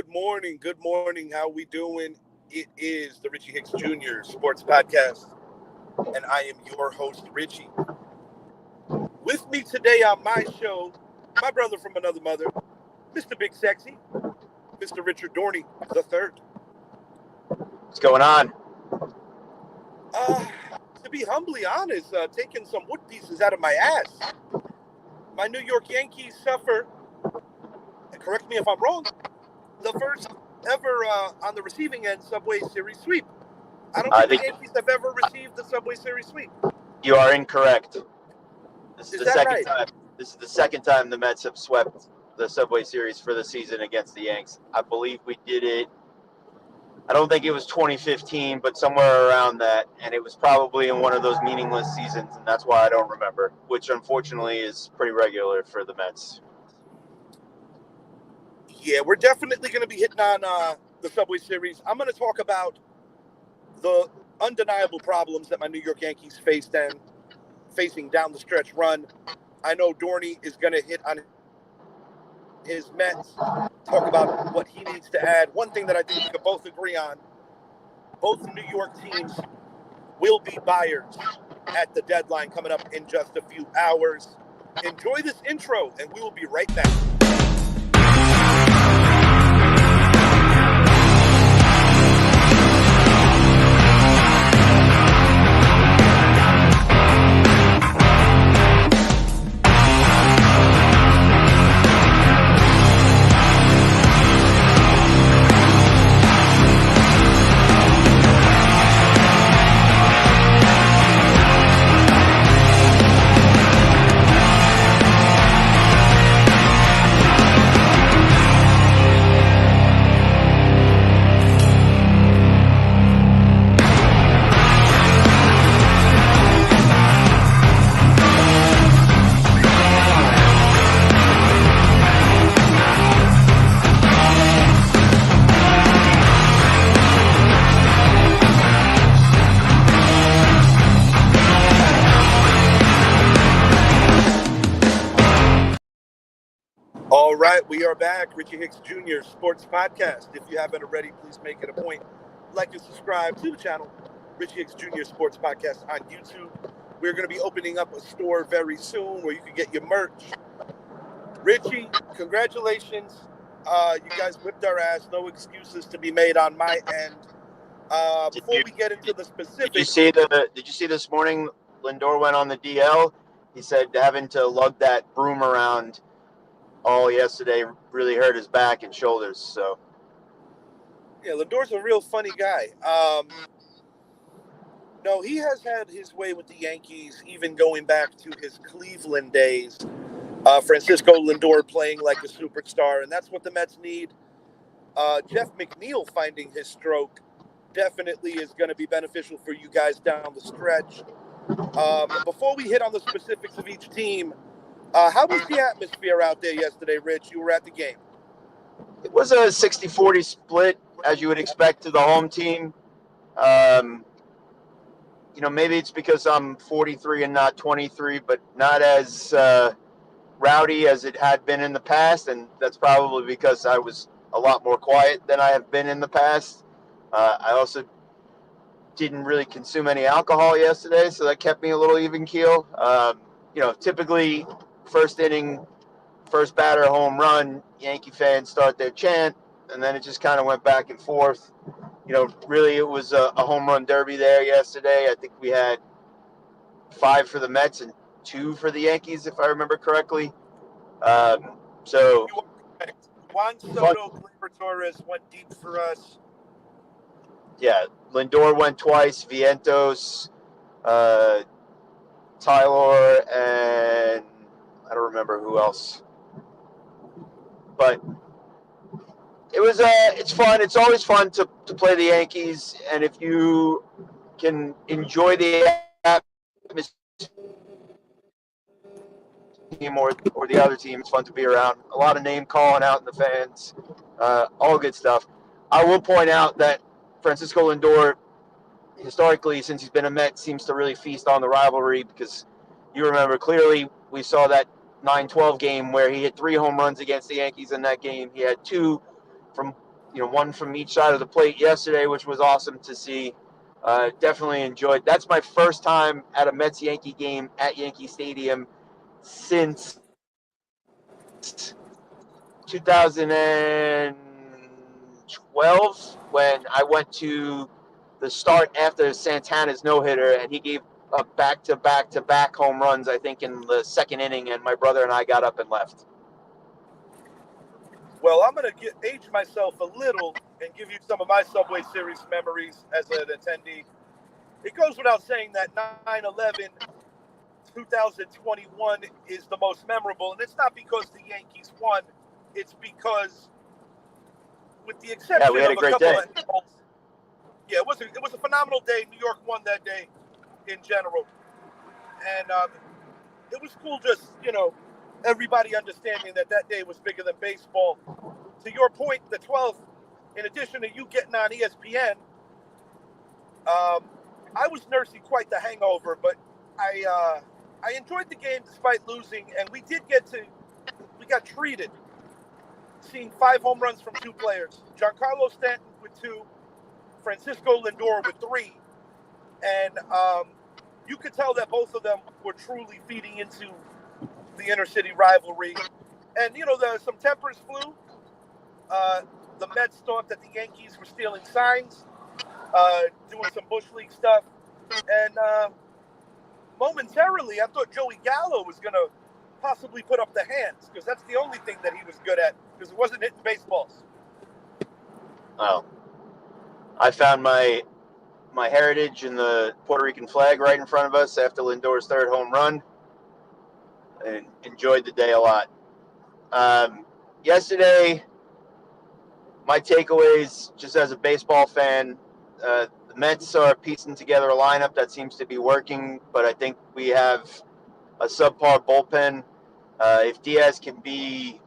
Good morning. Good morning. How we doing? It is the Richie Hicks Jr. Sports Podcast, and I am your host, Richie. With me today on my show, my brother from another mother, Mr. Big Sexy, Mr. Richard Dorney the third. What's going on? To be humbly honest, taking some wood pieces out of my ass. My New York Yankees suffer, and correct me if I'm wrong, the first ever on the receiving end Subway Series sweep. I don't think the Yankees have ever received the Subway Series sweep. You are incorrect. This is the second right? time. This is the second time the Mets have swept the Subway Series for the season against the Yanks. I believe we did it. I don't think it was 2015, but somewhere around that, and it was probably in one of those meaningless seasons, and that's why I don't remember, which unfortunately is pretty regular for the Mets. Yeah, we're definitely going to be hitting on the Subway Series. I'm going to talk about the undeniable problems that my New York Yankees faced and facing down the stretch run. I know Dorney is going to hit on his Mets, talk about what he needs to add. One thing that I think we can both agree on, both New York teams will be buyers at the deadline coming up in just a few hours. Enjoy this intro, and we will be right back. All right, we are back. Richie Hicks Jr. Sports Podcast. If you haven't already, please make it a point. Like and subscribe to the channel, Richie Hicks Jr. Sports Podcast on YouTube. We're going to be opening up a store very soon where you can get your merch. Richie, congratulations. You guys whipped our ass. No excuses to be made on my end. Before we get into the specifics. Did you see this morning Lindor went on the DL? He said having to lug that broom around all yesterday really hurt his back and shoulders. So yeah, Lindor's a real funny guy. No, he has had his way with the Yankees, even going back to his Cleveland days. Francisco Lindor playing like a superstar, and that's what the Mets need. Jeff McNeil finding his stroke definitely is going to be beneficial for you guys down the stretch. Before we hit on the specifics of each team, how was the atmosphere out there yesterday, Rich? You were at the game. it was a 60-40 split, as you would expect, to the home team. Maybe it's because I'm 43 and not 23, but not as rowdy as it had been in the past, and that's probably because I was a lot more quiet than I have been in the past. I also didn't really consume any alcohol yesterday, so that kept me a little even keel. Typically first inning, first batter, home run, Yankee fans start their chant, and then it just kind of went back and forth. Really it was a home run derby there yesterday. I think we had 5 for the Mets and 2 for the Yankees, if I remember correctly. Juan Soto, Gleyber Torres went deep for us. Yeah, Lindor went twice, Vientos, Tyler, and I don't remember who else. But it's fun. It's always fun to play the Yankees, and if you can enjoy the atmosphere team or the other team, it's fun to be around. A lot of name calling out in the fans, all good stuff. I will point out that Francisco Lindor, historically, since he's been a Met, seems to really feast on the rivalry, because you remember clearly we saw that 9-12 game where he hit 3 home runs against the Yankees in that game. He had 2 from one from each side of the plate yesterday, which was awesome to see. Definitely enjoyed. That's my first time at a Mets Yankee game at Yankee Stadium since 2012 when I went to the start after Santana's no-hitter, and he gave up back-to-back-to-back home runs, I think, in the second inning, and my brother and I got up and left. Well, I'm going to age myself a little and give you some of my Subway Series memories as an attendee. It goes without saying that 9/11 2021 is the most memorable, and it's not because the Yankees won. It's because, with the exception we had of a great couple day. of, it was a phenomenal day. New York won that day in general, and it was cool. Just everybody understanding that day was bigger than baseball. To your point, the 12th, in addition to you getting on ESPN, I was nursing quite the hangover, but I enjoyed the game despite losing, and we got treated seeing 5 home runs from 2 players. Giancarlo Stanton with 2, Francisco Lindor with 3, and you could tell that both of them were truly feeding into the inner city rivalry. And there's some tempers flew. The Mets thought that the Yankees were stealing signs, doing some Bush League stuff, and momentarily I thought Joey Gallo was going to possibly put up the hands, because that's the only thing that he was good at, because it wasn't hitting baseballs. Oh, I found my heritage in the Puerto Rican flag right in front of us after Lindor's 3rd home run, and enjoyed the day a lot. Yesterday, my takeaways, just as a baseball fan, the Mets are piecing together a lineup that seems to be working, but I think we have a subpar bullpen. If Diaz can be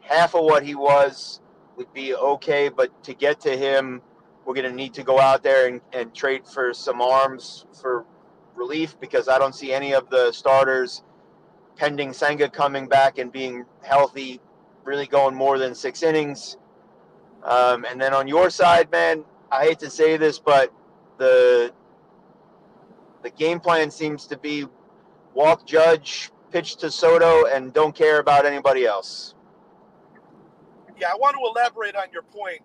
half of what he was, would be okay, but to get to him, we're going to need to go out there and trade for some arms for relief, because I don't see any of the starters, pending Senga coming back and being healthy, really going more than 6 innings. And then on your side, man, I hate to say this, but the game plan seems to be walk Judge, pitch to Soto, and don't care about anybody else. Yeah, I want to elaborate on your point.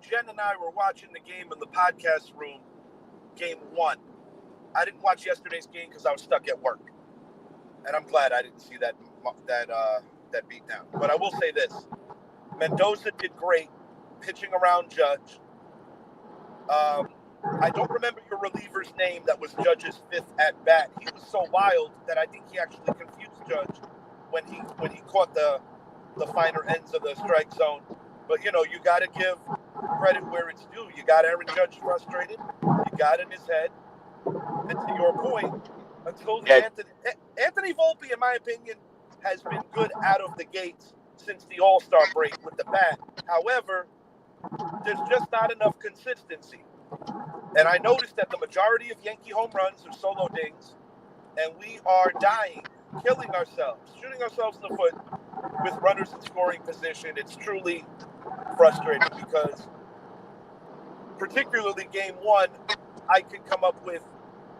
Jen and I were watching the game in the podcast room, game 1. I didn't watch yesterday's game because I was stuck at work, and I'm glad I didn't see that beatdown. But I will say this: Mendoza did great pitching around Judge. I don't remember your reliever's name that was Judge's 5th at bat. He was so wild that I think he actually confused Judge when he caught the finer ends of the strike zone. But you got to give credit where it's due. You got Aaron Judge frustrated. You got in his head. And to your point, until Anthony Volpe, in my opinion, has been good out of the gates since the All-Star break with the bat. However, there's just not enough consistency. And I noticed that the majority of Yankee home runs are solo dings, and we are dying, killing ourselves, shooting ourselves in the foot with runners in scoring position. It's truly frustrating because, particularly game 1, I can come up with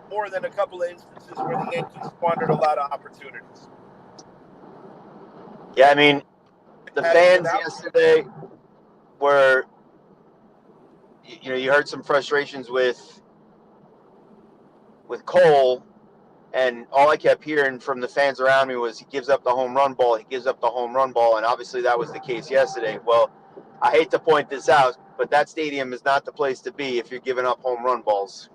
more than a couple of instances where the Yankees squandered a lot of opportunities. Yeah, I mean, the fans yesterday were, you heard some frustrations with Cole, and all I kept hearing from the fans around me was he gives up the home run ball, and obviously that was the case yesterday. Well, I hate to point this out, but that stadium is not the place to be if you're giving up home run balls.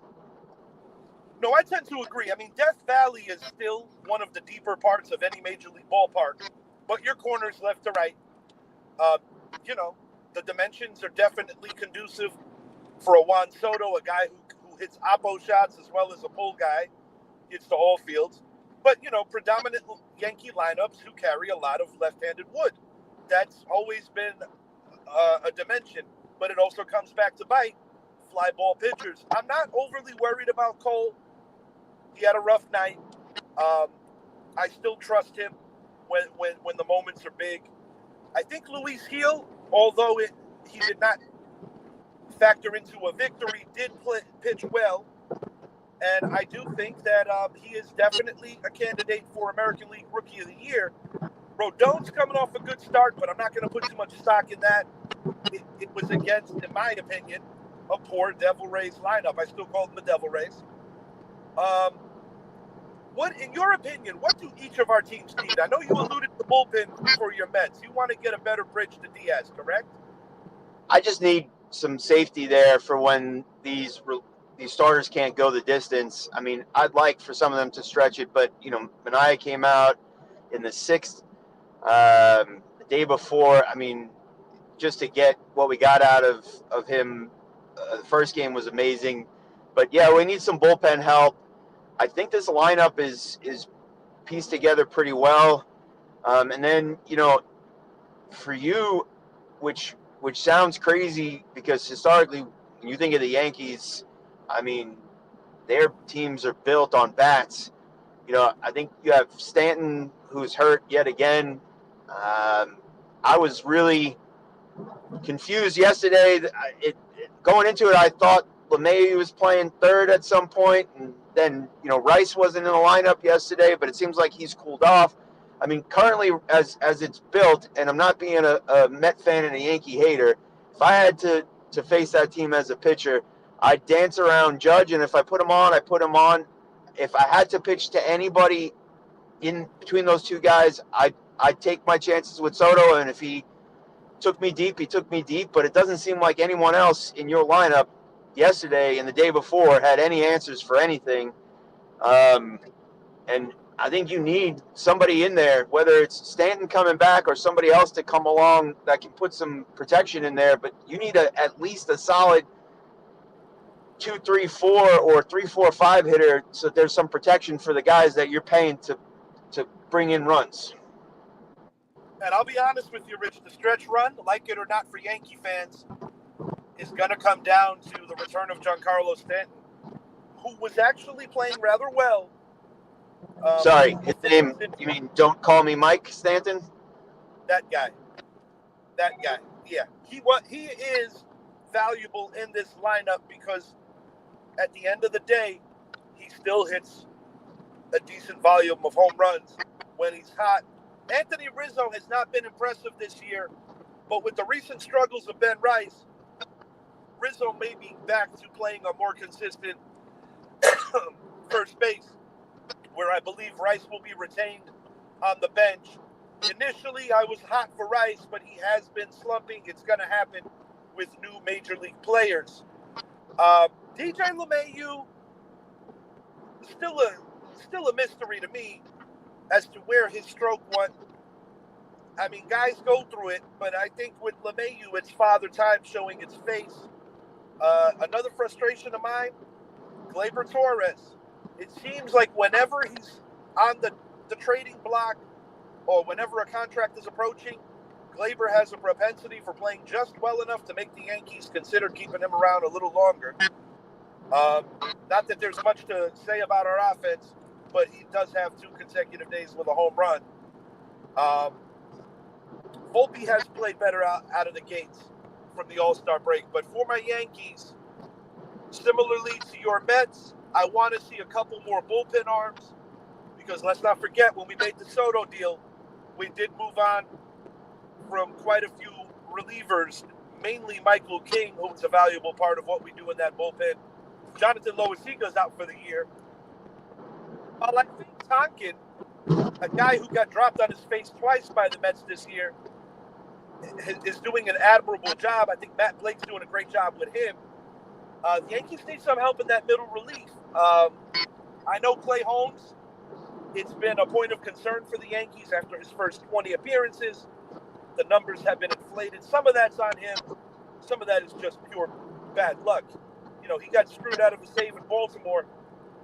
No, I tend to agree. I mean, Death Valley is still one of the deeper parts of any major league ballpark, but your corners left to right, the dimensions are definitely conducive for a Juan Soto, a guy who hits oppo shots as well as a pull guy, hits to all fields. But, predominant Yankee lineups who carry a lot of left-handed wood. That's always been a dimension, but it also comes back to bite fly ball pitchers. I'm not overly worried about Cole. He had a rough night. I still trust him when the moments are big. I think Luis Gil, although he did not factor into a victory, did pitch well. And I do think that he is definitely a candidate for American League Rookie of the Year. Rodon's coming off a good start, but I'm not going to put too much stock in that. It was against, in my opinion, a poor Devil Rays lineup. I still call them the Devil Rays. What, in your opinion, what do each of our teams need? I know you alluded to the bullpen for your Mets. You want to get a better bridge to Diaz, correct? I just need some safety there for when these starters can't go the distance. I mean, I'd like for some of them to stretch it, but Manaea came out in the 6th, the day before. I mean, just to get what we got out of him, the first game was amazing. But yeah, we need some bullpen help. I think this lineup is pieced together pretty well. And then for you, which sounds crazy because historically, when you think of the Yankees, I mean, their teams are built on bats. I think you have Stanton, who's hurt yet again. I was really confused yesterday. Going into it, I thought LeMahieu was playing third at some point, and then Rice wasn't in the lineup yesterday, but it seems like he's cooled off. I mean, currently, as it's built, and I'm not being a Met fan and a Yankee hater, if I had to face that team as a pitcher, I'd dance around Judge, and if I put him on, I put him on. If I had to pitch to anybody in between those two guys, I'd take my chances with Soto, and if he took me deep, he took me deep, but it doesn't seem like anyone else in your lineup yesterday and the day before had any answers for anything. And I think you need somebody in there, whether it's Stanton coming back or somebody else to come along that can put some protection in there. But you need at least a solid 2, 3, 4 or 3, 4, 5 hitter, so there's some protection for the guys that you're paying to bring in runs. And I'll be honest with you, Rich, the stretch run, like it or not for Yankee fans, is going to come down to the return of Giancarlo Stanton, who was actually playing rather well. Sorry, his name, you mean Don't Call Me Mike Stanton? That guy. Yeah. He is valuable in this lineup because at the end of the day, he still hits a decent volume of home runs when he's hot. Anthony Rizzo has not been impressive this year, but with the recent struggles of Ben Rice, Rizzo may be back to playing a more consistent first base, where I believe Rice will be retained on the bench. Initially, I was hot for Rice, but he has been slumping. It's going to happen with new major league players. DJ LeMahieu, still a mystery to me as to where his stroke went. I mean, guys go through it, but I think with LeMahieu, it's father time showing its face. Another frustration of mine, Gleyber Torres. It seems like whenever he's on the trading block or whenever a contract is approaching, Gleyber has a propensity for playing just well enough to make the Yankees consider keeping him around a little longer. Not that there's much to say about our offense, but he does have 2 consecutive days with a home run. Volpe has played better out of the gates from the All-Star break. But for my Yankees, similarly to your Mets, I want to see a couple more bullpen arms because let's not forget when we made the Soto deal, we did move on from quite a few relievers, mainly Michael King, who was a valuable part of what we do in that bullpen. Jonathan Loaisiga's out for the year. While I think Tonkin, a guy who got dropped on his face twice by the Mets this year, is doing an admirable job. I think Matt Blake's doing a great job with him. The Yankees need some help in that middle relief. I know Clay Holmes, it's been a point of concern for the Yankees after his first 20 appearances. The numbers have been inflated. Some of that's on him. Some of that is just pure bad luck. He got screwed out of a save in Baltimore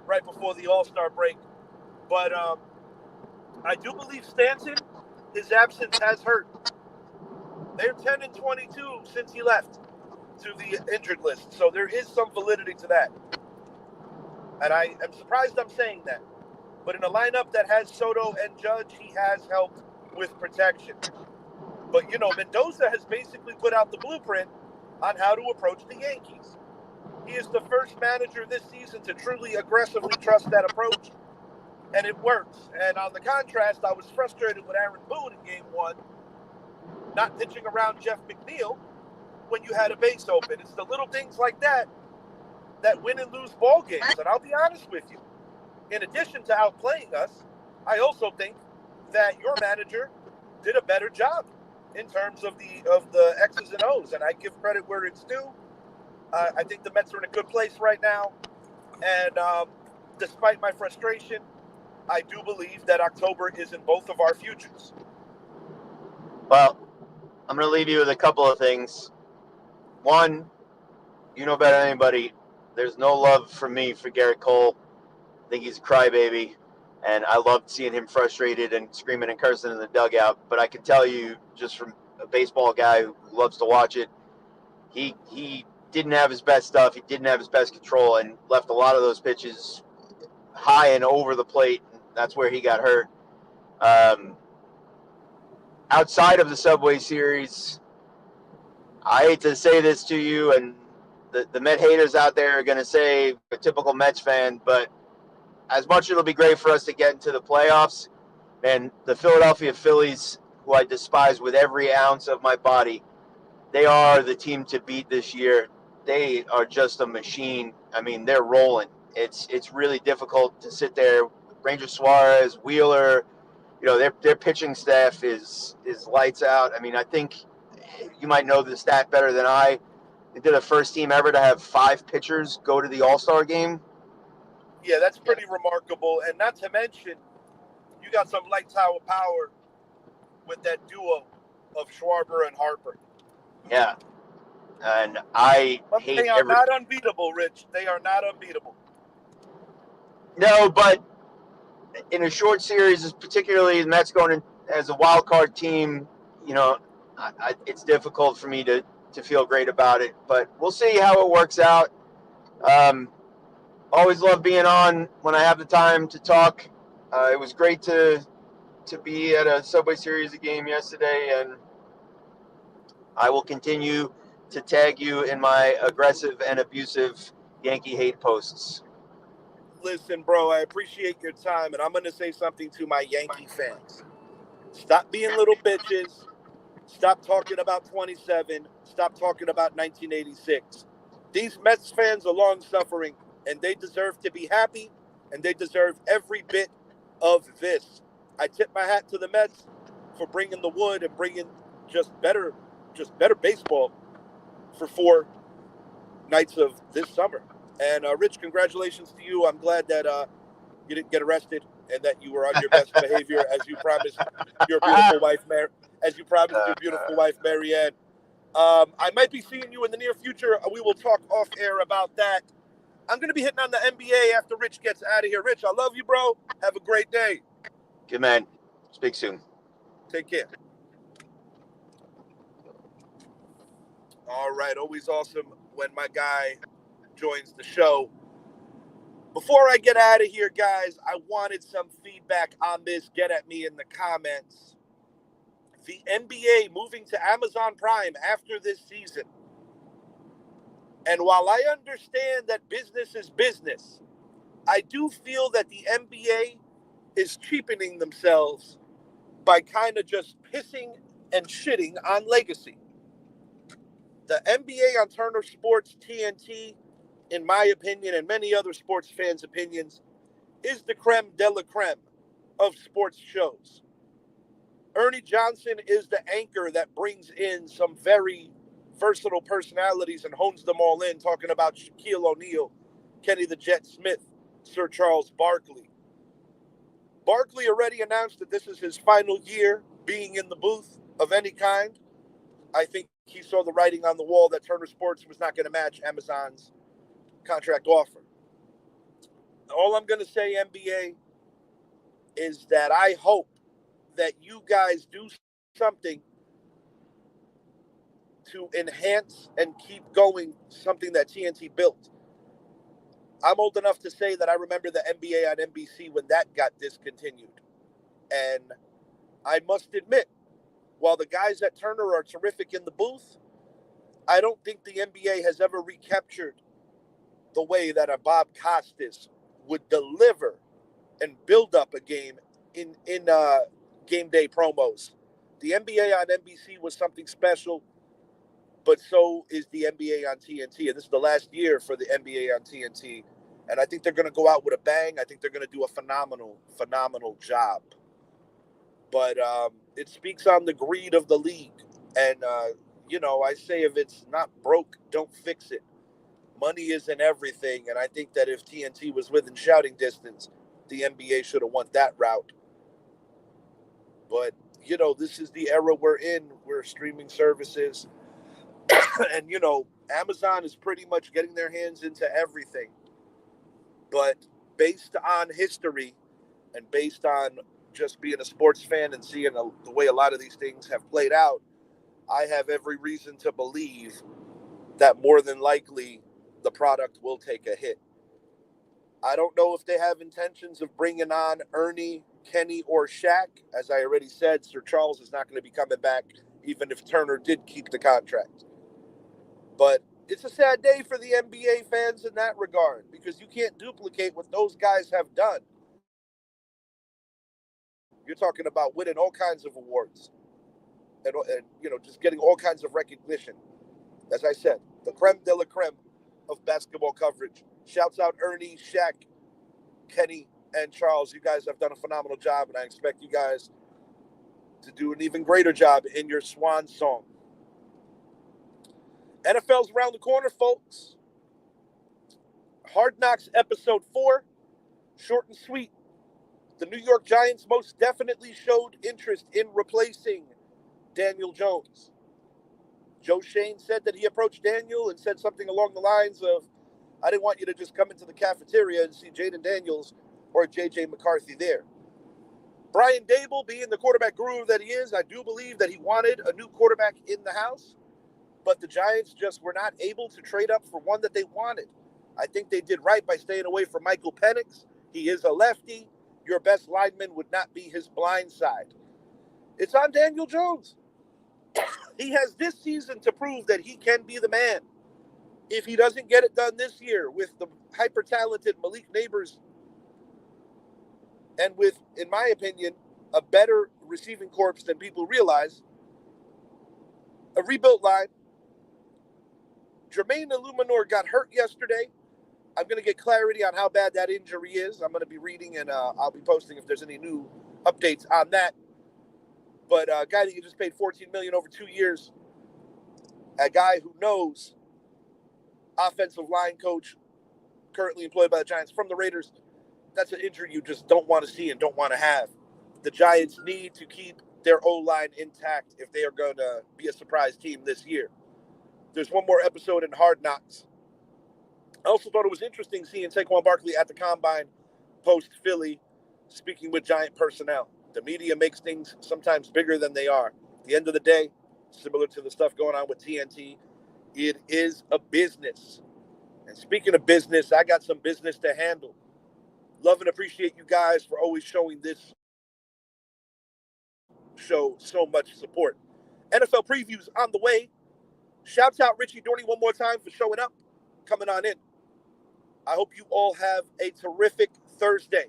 right before the All-Star break. But I do believe Stanton, his absence has hurt. They're 10-22 since he left to the injured list. So there is some validity to that. And I am surprised I'm saying that. But in a lineup that has Soto and Judge, he has helped with protection. But, Mendoza has basically put out the blueprint on how to approach the Yankees. He is the first manager this season to truly aggressively trust that approach, and it works. And on the contrast, I was frustrated with Aaron Boone in Game 1, not pitching around Jeff McNeil when you had a base open. It's the little things like that win and lose ball games. And I'll be honest with you, in addition to outplaying us, I also think that your manager did a better job in terms of the X's and O's, and I give credit where it's due. I think the Mets are in a good place right now, and despite my frustration, I do believe that October is in both of our futures. Well, I'm going to leave you with a couple of things. One, you know better than anybody, there's no love from me for Garrett Cole. I think he's a crybaby, and I loved seeing him frustrated and screaming and cursing in the dugout. But I can tell you, just from a baseball guy who loves to watch it, he didn't have his best stuff. He didn't have his best control and left a lot of those pitches high and over the plate. That's where he got hurt. Outside of the Subway Series, I hate to say this to you, and the Met haters out there are going to say a typical Mets fan, but as much as it'll be great for us to get into the playoffs, and the Philadelphia Phillies, who I despise with every ounce of my body, they are the team to beat this year. They are just a machine. I mean, they're rolling. It's really difficult to sit there. Ranger Suarez, Wheeler, their pitching staff is lights out. I mean, I think you might know the stat better than I. They're the first team ever to have 5 pitchers go to the All-Star game. Yeah, that's pretty remarkable. And not to mention, you got some light tower power with that duo of Schwarber and Harper. Yeah. And I but hate they are not unbeatable, Rich. They are not unbeatable. No, but in a short series, particularly the Mets going in as a wild card team, it's difficult for me to feel great about it. But we'll see how it works out. Always love being on when I have the time to talk. It was great to be at a Subway Series game yesterday, and I will continue to tag you in my aggressive and abusive Yankee hate posts. Listen, bro, I appreciate your time, and I'm going to say something to my Yankee fans. Stop being little bitches. Stop talking about 27. Stop talking about 1986. These Mets fans are long-suffering, and they deserve to be happy, and they deserve every bit of this. I tip my hat to the Mets for bringing the wood and bringing just better baseball for 4 nights of this summer. And Rich, congratulations to you. I'm glad that you didn't get arrested and that you were on your best behavior as you promised your beautiful wife, Marianne. I might be seeing you in the near future. We will talk off air about that. I'm going to be hitting on the NBA after Rich gets out of here. Rich, I love you, bro. Have a great day. Good man. Speak soon. Take care. All right. Always awesome when my guy joins the show. Before I get out of here, guys, I wanted some feedback on this. Get at me in the comments. The NBA moving to Amazon Prime after this season. And while I understand that business is business, I do feel that the NBA is cheapening themselves by kind of just pissing and shitting on legacy. The NBA on Turner Sports TNT, in my opinion, and many other sports fans' opinions, is the creme de la creme of sports shows. Ernie Johnson is the anchor that brings in some very versatile personalities and hones them all in, talking about Shaquille O'Neal, Kenny the Jet Smith, Sir Charles Barkley. Barkley already announced that this is his final year being in the booth of any kind. I think he saw the writing on the wall that Turner Sports was not going to match Amazon's contract offer. All I'm going to say, NBA, is that I hope that you guys do something to enhance and keep going something that TNT built. I'm old enough to say that I remember the NBA on NBC when that got discontinued. And I must admit while the guys at Turner are terrific in the booth, I don't think the NBA has ever recaptured the way that a Bob Costas would deliver and build up a game in game day promos. The NBA on NBC was something special, but so is the NBA on TNT. And this is the last year for the NBA on TNT. And I think they're going to go out with a bang. I think they're going to do a phenomenal job. But it speaks on the greed of the league. And, I say if it's not broke, don't fix it. Money isn't everything. And I think that if TNT was within shouting distance, the NBA should have went that route. But, this is the era we're in. We're streaming services. And, Amazon is pretty much getting their hands into everything. But based on history and based on just being a sports fan and seeing the way a lot of these things have played out, I have every reason to believe that more than likely the product will take a hit. I don't know if they have intentions of bringing on Ernie, Kenny, or Shaq. As I already said, Sir Charles is not going to be coming back, even if Turner did keep the contract. But it's a sad day for the NBA fans in that regard, because you can't duplicate what those guys have done. You're talking about winning all kinds of awards and just getting all kinds of recognition. As I said, the creme de la creme of basketball coverage. Shouts out Ernie, Shaq, Kenny, and Charles. You guys have done a phenomenal job, and I expect you guys to do an even greater job in your swan song. NFL's around the corner, folks. Hard Knocks Episode 4, short and sweet. The New York Giants most definitely showed interest in replacing Daniel Jones. Joe Shane said that he approached Daniel and said something along the lines of, I didn't want you to just come into the cafeteria and see Jaden Daniels or J.J. McCarthy there. Brian Daboll, being the quarterback guru that he is, I do believe that he wanted a new quarterback in the house, but the Giants just were not able to trade up for one that they wanted. I think they did right by staying away from Michael Penix. He is a lefty. Your best lineman would not be his blind side. It's on Daniel Jones. He has this season to prove that he can be the man. If he doesn't get it done this year with the hyper-talented Malik Neighbors and with, in my opinion, a better receiving corps than people realize, a rebuilt line. Jermaine Illuminor got hurt yesterday. I'm going to get clarity on how bad that injury is. I'm going to be reading, and I'll be posting if there's any new updates on that. But a guy that you just paid $14 million over 2 years, a guy who knows, offensive line coach, currently employed by the Giants from the Raiders, that's an injury you just don't want to see and don't want to have. The Giants need to keep their O-line intact if they are going to be a surprise team this year. There's one more episode in Hard Knocks. I also thought it was interesting seeing Saquon Barkley at the Combine post-Philly speaking with Giant personnel. The media makes things sometimes bigger than they are. At the end of the day, similar to the stuff going on with TNT, it is a business. And speaking of business, I got some business to handle. Love and appreciate you guys for always showing this show so much support. NFL previews on the way. Shouts out Richie Dorney one more time for showing up, coming on in. I hope you all have a terrific Thursday.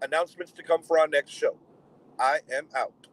Announcements to come for our next show. I am out.